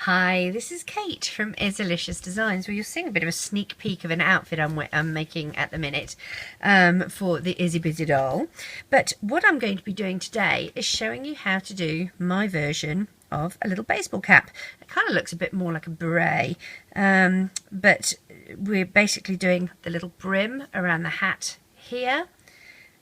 Hi, this is Kate from Izzalicious Designs, where you're seeing a bit of a sneak peek of an outfit I'm making at the minute for the Izzy Bizzy Doll. But what I'm going to be doing today is showing you how to do my version of a little baseball cap. It kind of looks a bit more like a beret, but we're basically doing the little brim around the hat here.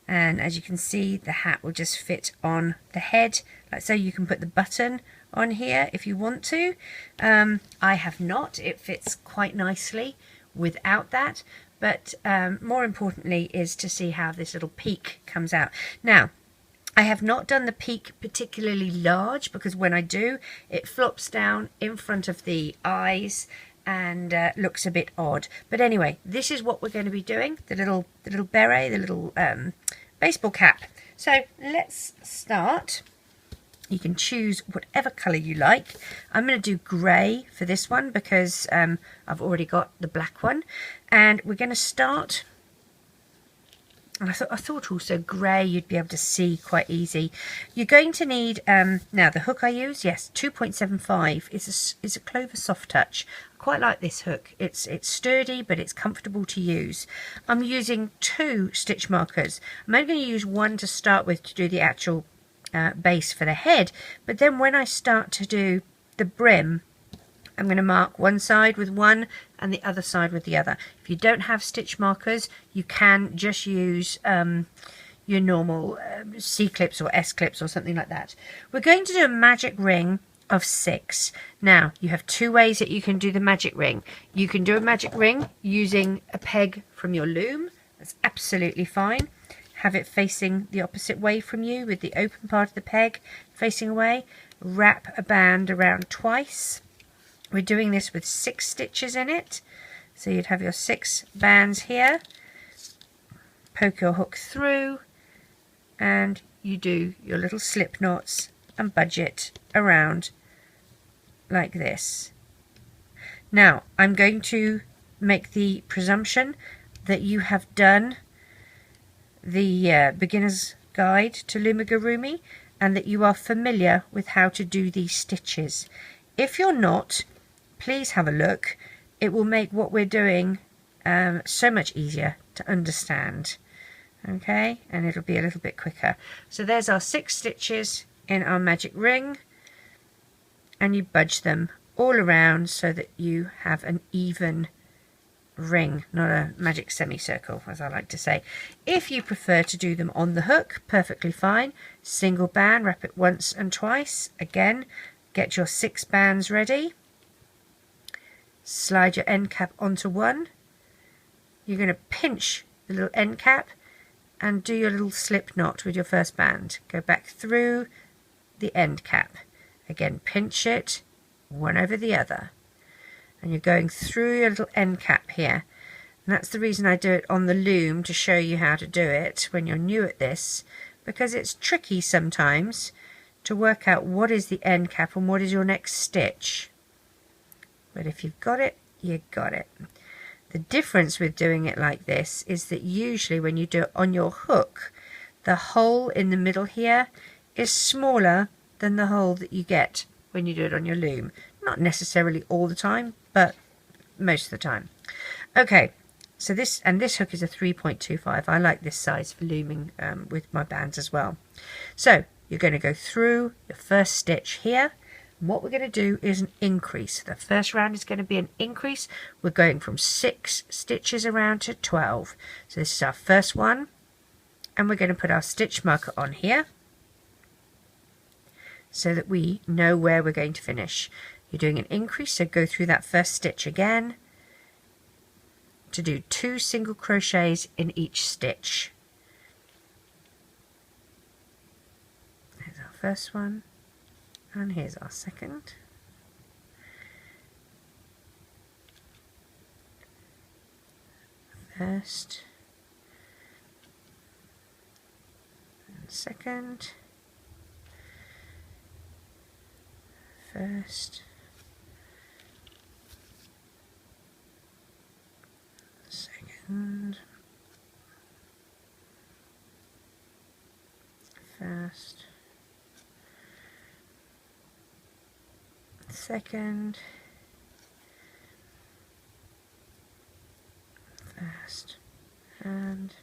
And as you can see, the hat will just fit on the head, like so. You can put the button on here if you want to. I have not. It fits quite nicely without that, but more importantly is to see how this little peak comes out. Now, I have not done the peak particularly large, because when I do, it flops down in front of the eyes and looks a bit odd. But anyway, this is what we're going to be doing, the little beret, the little baseball cap. So let's start. You can choose whatever colour you like. I'm going to do grey for this one because I've already got the black one, and we're going to start. And I thought also grey you'd be able to see quite easy. You're going to need, now the hook I use, yes, 2.75 is a Clover Soft Touch. I quite like this hook. It's sturdy, but it's comfortable to use. I'm using 2 stitch markers. I'm only going to use one to start with to do the actual base for the head, but then when I start to do the brim, I'm going to mark one side with one and the other side with the other. If you don't have stitch markers, you can just use your normal C clips or S clips or something like that. We're going to do a magic ring of 6. Now, you have 2 ways that you can do the magic ring. You can do a magic ring using a peg from your loom. That's absolutely fine. Have it facing the opposite way from you with the open part of the peg facing away. Wrap a band around twice. We're doing this with 6 stitches in it, so you'd have your 6 bands here. Poke your hook through and you do your little slip knots and budge it around like this. Now I'm going to make the presumption that you have done the beginner's guide to Loomigurumi and that you are familiar with how to do these stitches. If you're not, please have a look. It will make what we're doing so much easier to understand. Okay, and it'll be a little bit quicker. So there's our 6 stitches in our magic ring, and you budge them all around so that you have an even ring, not a magic semicircle, as I like to say. If you prefer to do them on the hook, perfectly fine. Single band, wrap it once and twice. Again, get your 6 bands ready. Slide your end cap onto one. You're going to pinch the little end cap and do your little slip knot with your first band. Go back through the end cap. Again, pinch it, one over the other. And you're going through your little end cap here. And that's the reason I do it on the loom, to show you how to do it when you're new at this, because it's tricky sometimes to work out what is the end cap and what is your next stitch. But if you've got it, you got it. The difference with doing it like this is that usually when you do it on your hook, the hole in the middle here is smaller than the hole that you get when you do it on your loom. Not necessarily all the time, but most of the time. Okay, so this hook is a 3.25. I like this size for looming with my bands as well. So you're going to go through the first stitch here. And what we're going to do is an increase. The first round is going to be an increase. We're going from 6 stitches around to 12. So this is our first one, and we're going to put our stitch marker on here so that we know where we're going to finish. You're doing an increase, so go through that first stitch again to do 2 single crochets in each stitch. There's our first one, and here's our second. First and second. First, second, first, second, first and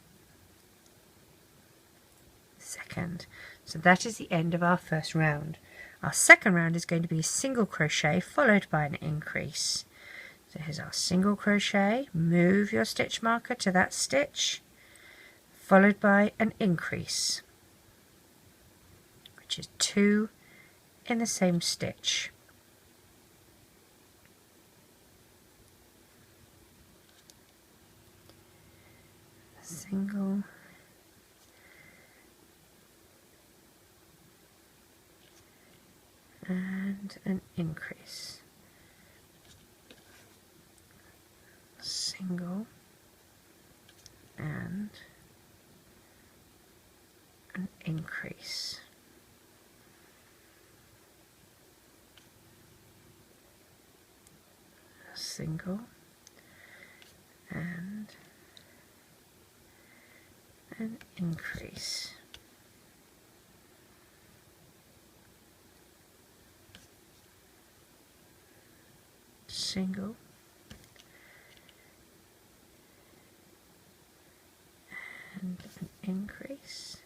second. So that is the end of our first round. Our second round is going to be a single crochet followed by an increase. So here's our single crochet, move your stitch marker to that stitch, followed by an increase, which is 2 in the same stitch. Single, and an increase, single, and an increase, single, and an increase, single, and an increase,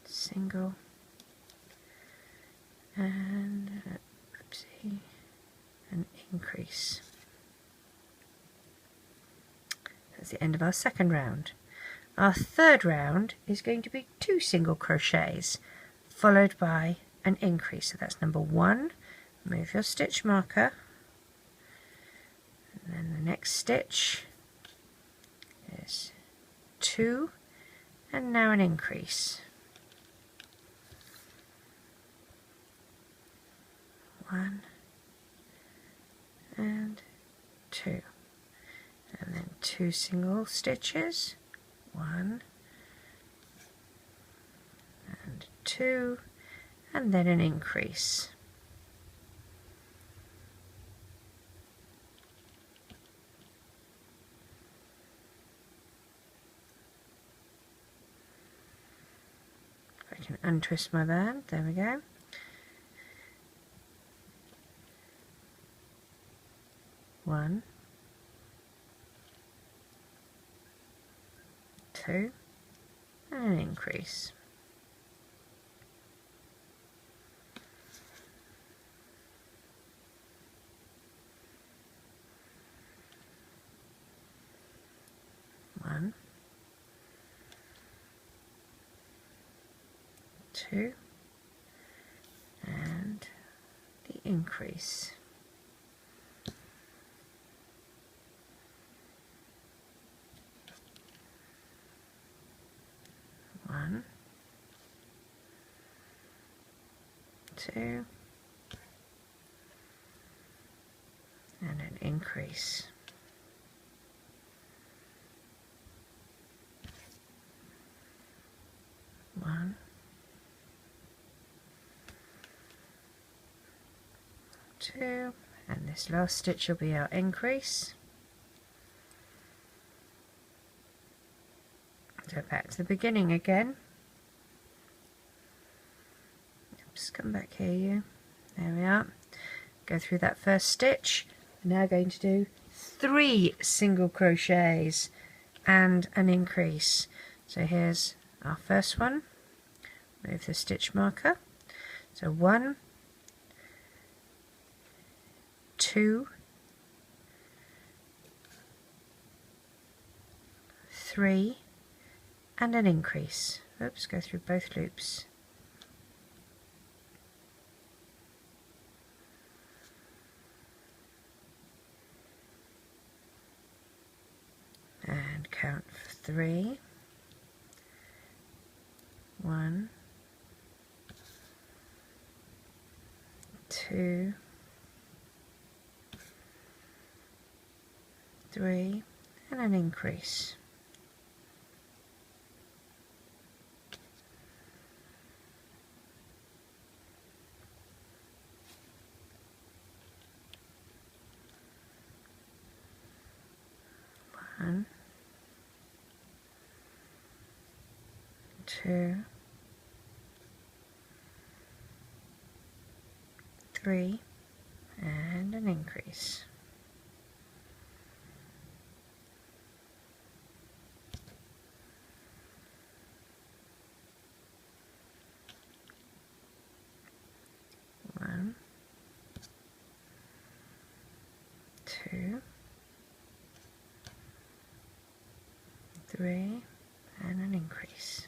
single, and oopsie, an increase. That's the end of our second round. Our third round is going to be 2 single crochets followed by an increase. So that's number 1. Move your stitch marker, and then the next stitch is 2, and now an increase. 1 and 2, and then 2 single stitches, 1 and 2, and then an increase. If I can untwist my band, there we go. 1, 2, and an increase. 1, 2, and the increase. 1, 2, and an increase. 1, 2, and this last stitch will be our increase. So back to the beginning again. Just come back here, you. There we are. Go through that first stitch. We're now going to do 3 single crochets and an increase. So here's our first one. Move the stitch marker. So 1, 2, 3, and an increase. Oops, go through both loops. And count for 3. 1, 2, 3, and an increase. 1, 2, 3, and an increase. One, 2, 3, and an increase.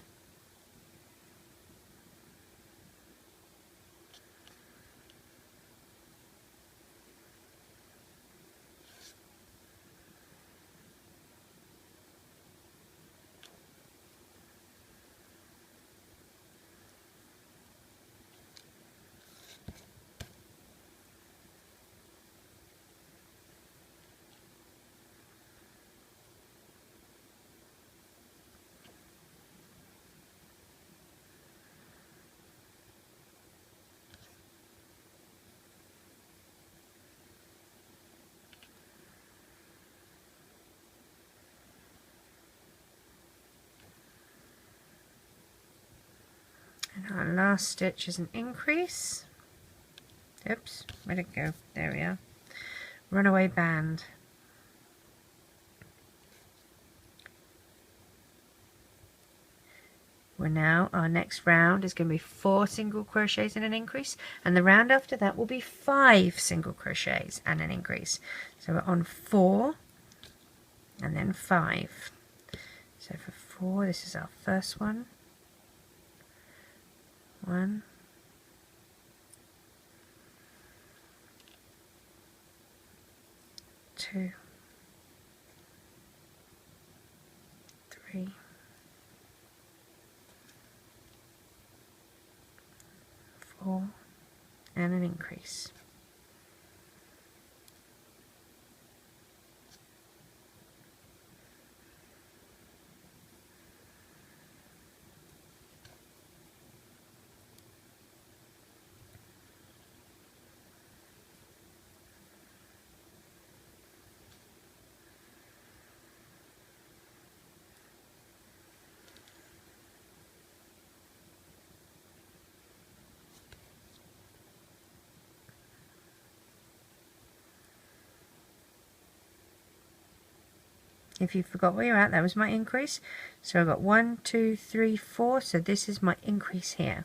And our last stitch is an increase. Oops, where'd it go? There we are. Runaway band. Our next round is going to be 4 single crochets and an increase, and the round after that will be 5 single crochets and an increase. So we're on 4 and then 5. So for 4, this is our first one. 1, 2, 3, 4, and an increase. If you forgot where you're at, that was my increase. So I've got 1, 2, 3, 4. So this is my increase here.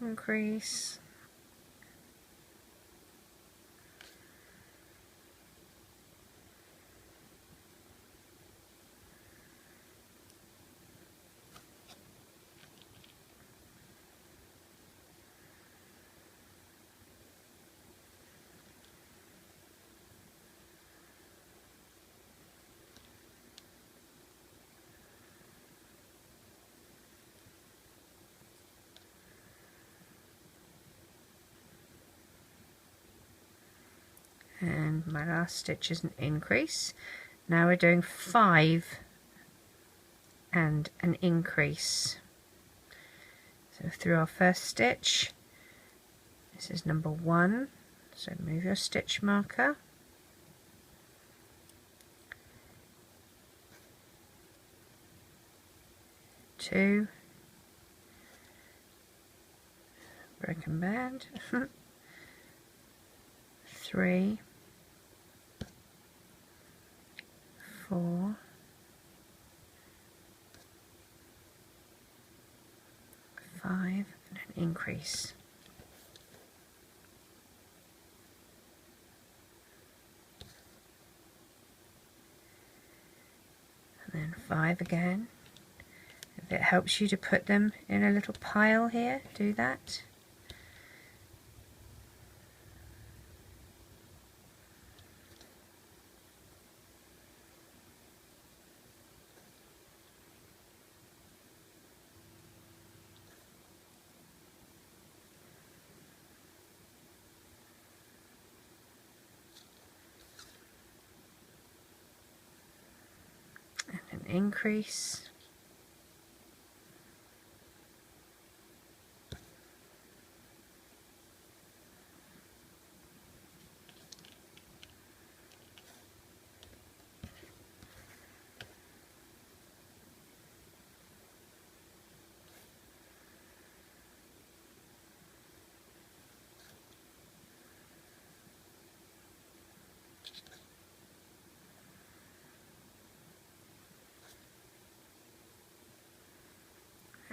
Increase. And my last stitch is an increase. Now we're doing 5 and an increase. So through our first stitch, This is number 1, so move your stitch marker. Two, broken band, 3, 4, 5, and an increase. And then 5 again. If it helps you to put them in a little pile here, do that. And an increase.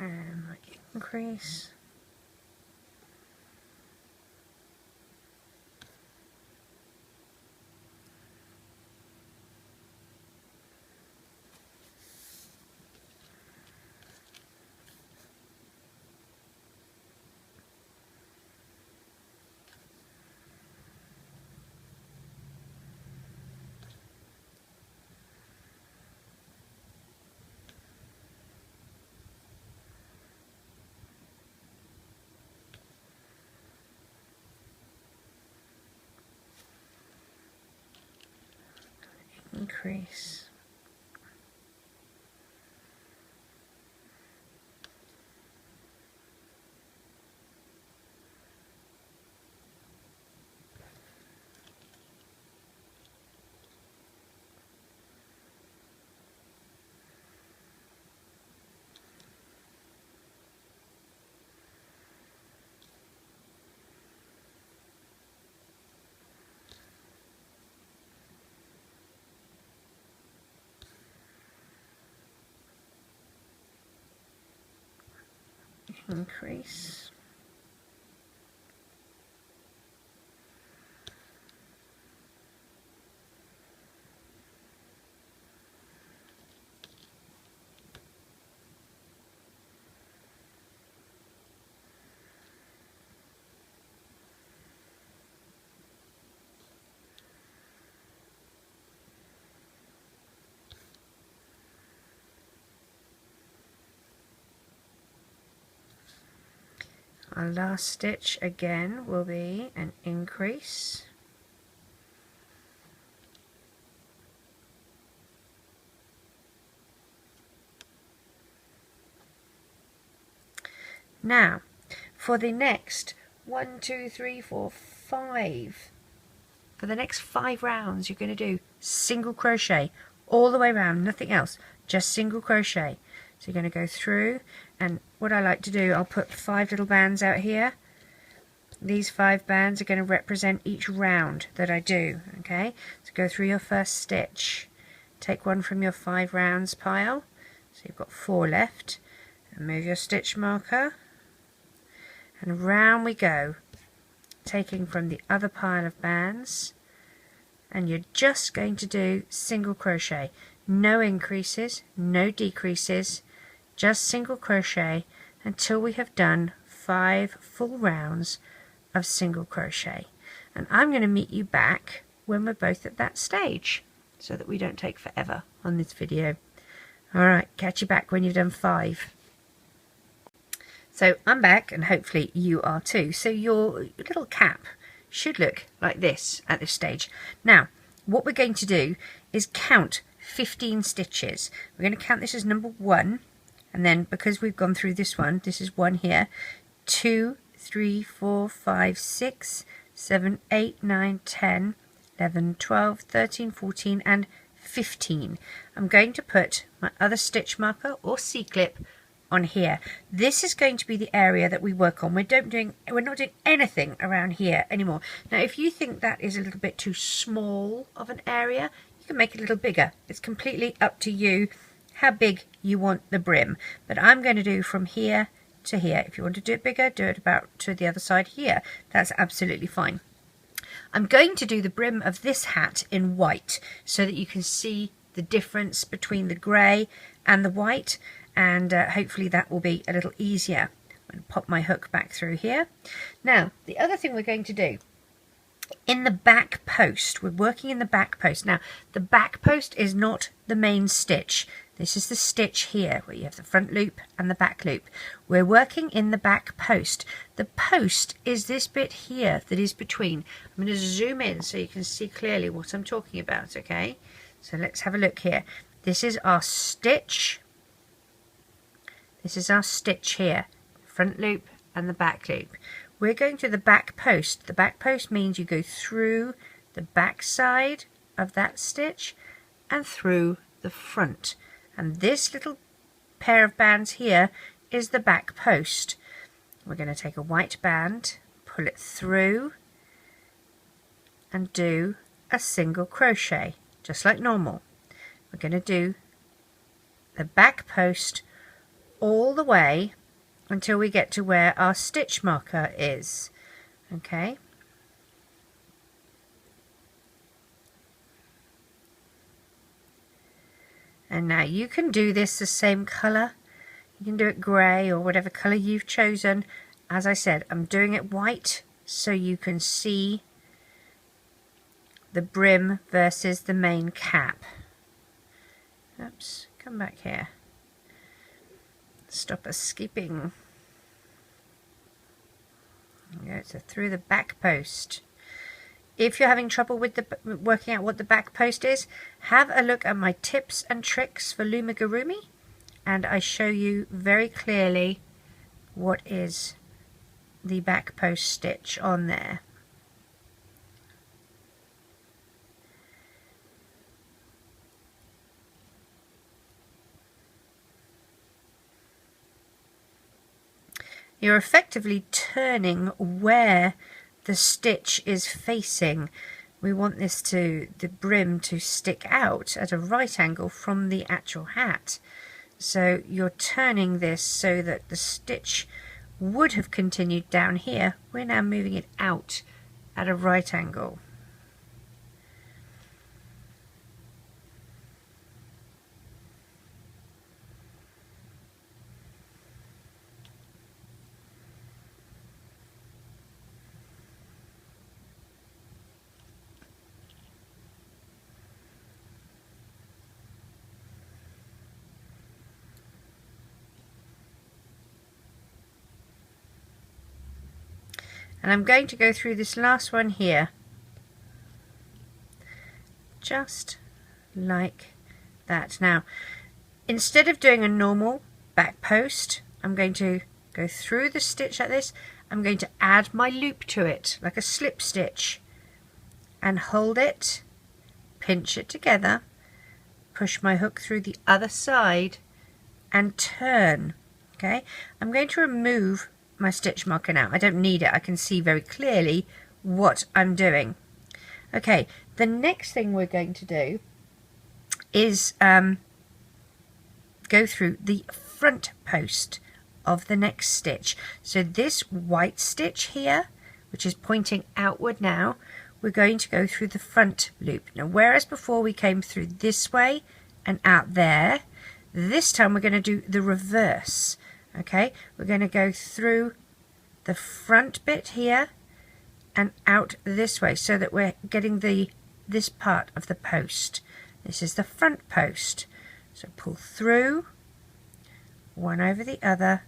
And my increase. Increase. Increase. Our last stitch again will be an increase. Now, for the next 1, 2, 3, 4, 5, for the next 5 rounds, you're going to do single crochet all the way around, nothing else, just single crochet. So you're going to go through, and what I like to do, I'll put 5 little bands out here. These 5 bands are going to represent each round that I do. Okay, so go through your first stitch, take one from your 5 rounds pile, so you've got 4 left, and move your stitch marker, and round we go, taking from the other pile of bands, and you're just going to do single crochet, no increases, no decreases, just single crochet until we have done 5 full rounds of single crochet. And I'm going to meet you back when we're both at that stage so that we don't take forever on this video. Alright, catch you back when you've done 5. So I'm back, and hopefully you are too. So your little cap should look like this at this stage. Now, what we're going to do is count 15 stitches. We're going to count this as number 1, and then because we've gone through this one, this is 1 here, 2, 3, 4, 5, 6, 7, 8, 9, 10, 11, 12, 13, 14 and 15. I'm going to put my other stitch marker or C-clip on here. This is going to be the area that we work on. We're not doing anything around here anymore. Now if you think that is a little bit too small of an area, you can make it a little bigger. It's completely up to you how big you want the brim, but I'm going to do from here to here. If you want to do it bigger, do it about to the other side here. That's absolutely fine. I'm going to do the brim of this hat in white so that you can see the difference between the grey and the white, and hopefully that will be a little easier. I'm going to pop my hook back through here. Now the other thing we're going to do in the back post, we're working in the back post. Now the back post is not the main stitch. This is the stitch here where you have the front loop and the back loop. We're working in the back post. The post is this bit here that is between. I'm going to zoom in so you can see clearly what I'm talking about, okay? So let's have a look here. This is our stitch. This is our stitch here. Front loop and the back loop. We're going to the back post. The back post means you go through the back side of that stitch and through the front. And this little pair of bands here is the back post. We're going to take a white band, pull it through and do a single crochet, just like normal. We're going to do the back post all the way until we get to where our stitch marker is. Okay. And now you can do this the same colour. You can do it grey or whatever colour you've chosen. As I said, I'm doing it white so you can see the brim versus the main cap. Oops, come back here. Stop us skipping. Okay, so through the back post. If you're having trouble with working out what the back post is, have a look at my tips and tricks for Loomigurumi, and I show you very clearly what is the back post stitch on there. You're effectively turning where the stitch is facing. We want the brim to stick out at a right angle from the actual hat. So you're turning this so that the stitch would have continued down here. We're now moving it out at a right angle. And I'm going to go through this last one here, just like that. Now, instead of doing a normal back post, I'm going to go through the stitch like this. I'm going to add my loop to it, like a slip stitch, and hold it, pinch it together, push my hook through the other side, and turn. Okay, I'm going to remove my stitch marker now. I don't need it. I can see very clearly what I'm doing. Okay, the next thing we're going to do is go through the front post of the next stitch. So this white stitch here, which is pointing outward now, we're going to go through the front loop. Now, whereas before we came through this way and out there, this time we're going to do the reverse. Okay, we're going to go through the front bit here and out this way so that we're getting this part of the post. This is the front post. So pull through, one over the other,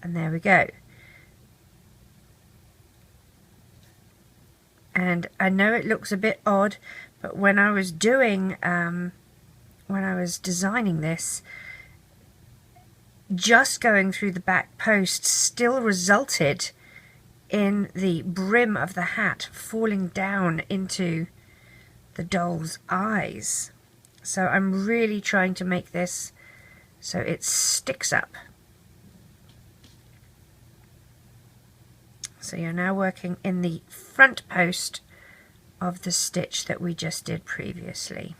and there we go. And I know it looks a bit odd, but when I was doing, when I was designing this, just going through the back post still resulted in the brim of the hat, falling down into the doll's eyes. So I'm really trying to make this so it sticks up. So you're now working in the front post of the stitch that we just did previously.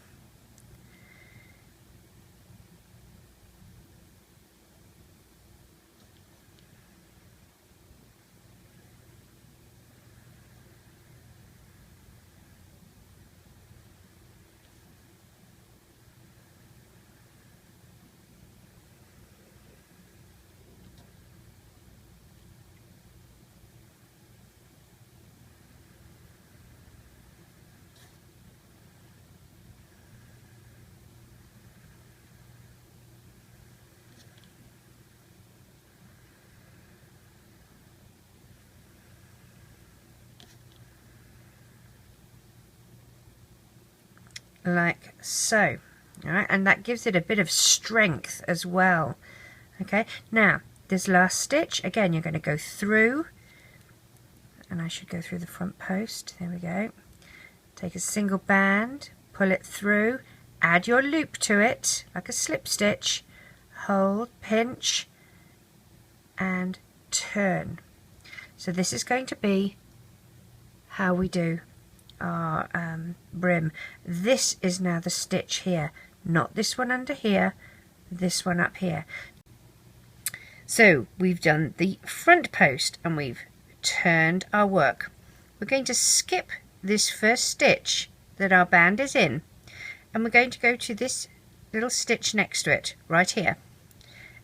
Like so. All right, and that gives it a bit of strength as well. Okay, now this last stitch, again, you're going to go through, and I should go through the front post. There we go. Take a single band, pull it through, add your loop to it like a slip stitch, hold, pinch, and turn. So this is going to be how we do our brim. This is now the stitch here, not this one under here, this one up here. So we've done the front post and we've turned our work. We're going to skip this first stitch that our band is in, and we're going to go to this little stitch next to it right here,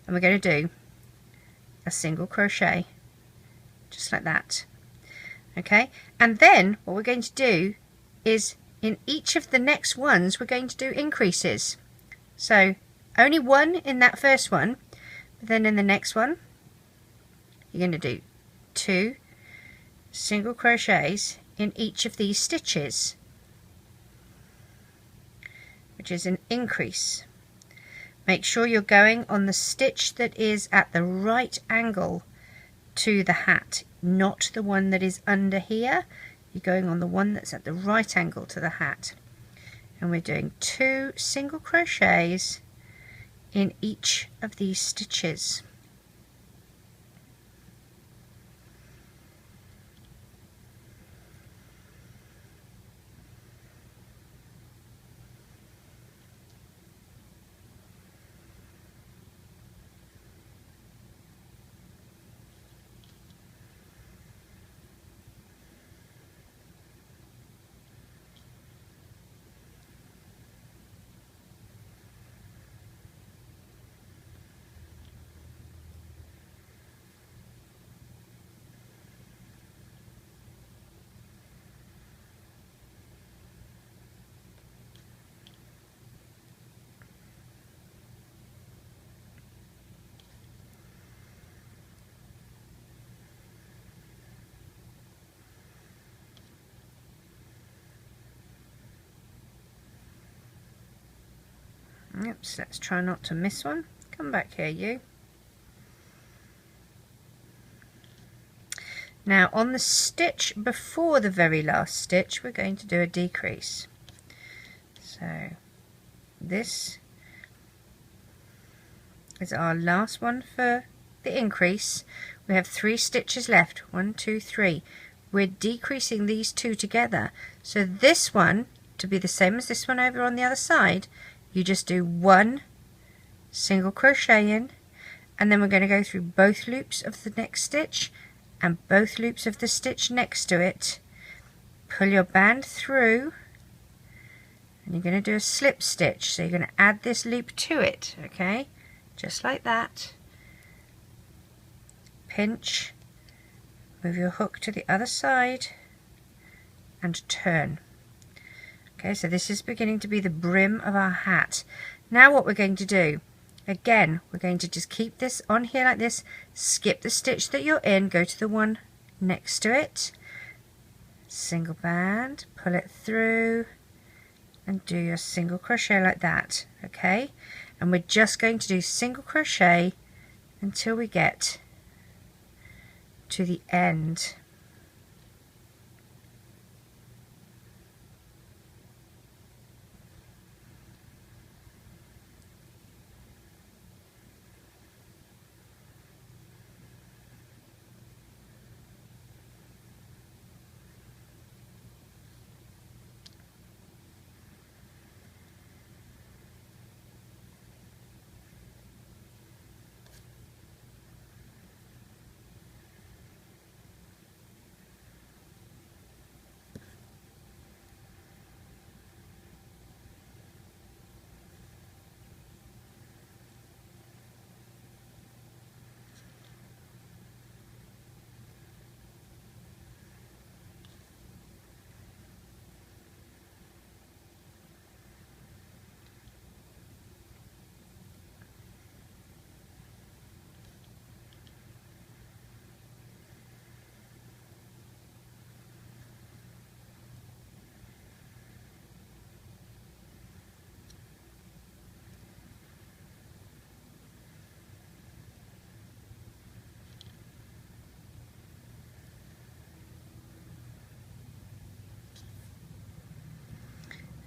and we're going to do a single crochet just like that. Okay, and then what we're going to do is in each of the next ones we're going to do increases. So only one in that first one, but then in the next one you're going to do 2 single crochets in each of these stitches, which is an increase. Make sure you're going on the stitch that is at the right angle to the hat, not the one that is under here. You're going on the one that's at the right angle to the hat, and we're doing 2 single crochets in each of these stitches. Oops, let's try not to miss one. Come back here, you. Now on the stitch before the very last stitch we're going to do a decrease. So this is our last one for the increase. We have 3 stitches left. 1, 2, 3. We're decreasing these 2 together. So this one, to be the same as this one over on the other side, you just do 1 single crochet in, and then we're going to go through both loops of the next stitch and both loops of the stitch next to it. Pull your band through, and you're going to do a slip stitch. So you're going to add this loop to it, okay? Just like that. Pinch, move your hook to the other side, and turn. Okay, so this is beginning to be the brim of our hat. Now what we're going to do, again, we're going to just keep this on here like this, skip the stitch that you're in, go to the one next to it, single band, pull it through, and do your single crochet like that, okay? And we're just going to do single crochet until we get to the end.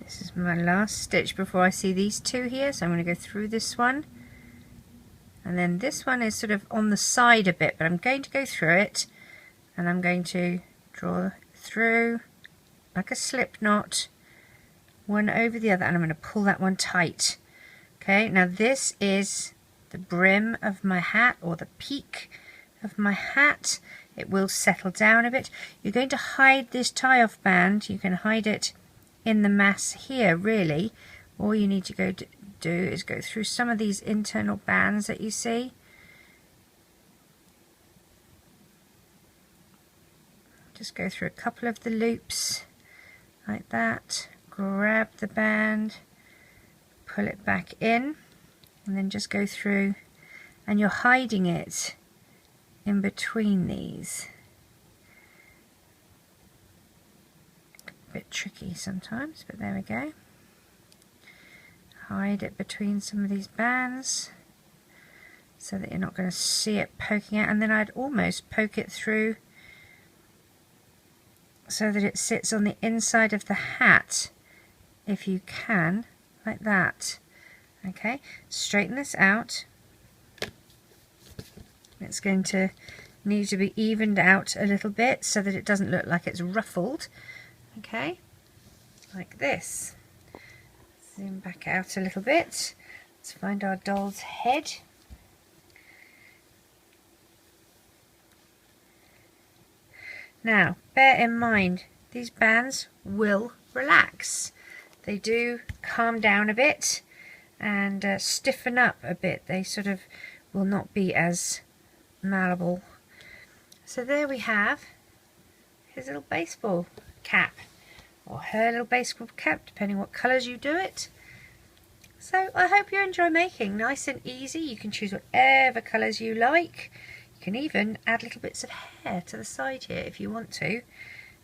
This is my last stitch before I see these two here, so I'm going to go through this one, and then this one is sort of on the side a bit, but I'm going to go through it, and I'm going to draw through like a slip knot, one over the other, and I'm going to pull that one tight. Okay, now this is the brim of my hat, or the peak of my hat. It will settle down a bit. You're going to hide this tie-off band. You can hide it in the mass here, really. All you need to do is go through some of these internal bands that you see. Just go through a couple of the loops like that, grab the band, pull it back in, and then just go through, and you're hiding it in between these. A bit tricky sometimes, but there we go. Hide it between some of these bands so that you're not going to see it poking out, and then I'd almost poke it through so that it sits on the inside of the hat, if you can, like that. Okay, straighten this out. It's going to need to be evened out a little bit so that it doesn't look like it's ruffled. Okay, like this. Zoom back out a little bit. Let's find our doll's head. Now, bear in mind, these bands will relax. They do calm down a bit and stiffen up a bit. They sort of will not be as malleable. So there we have his little baseball cap, or her little baseball cap, depending what colours you do it. So I hope you enjoy making. Nice and easy. You can choose whatever colours you like. You can even add little bits of hair to the side here if you want to.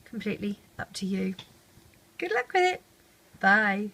Completely up to you. Good luck with it. Bye.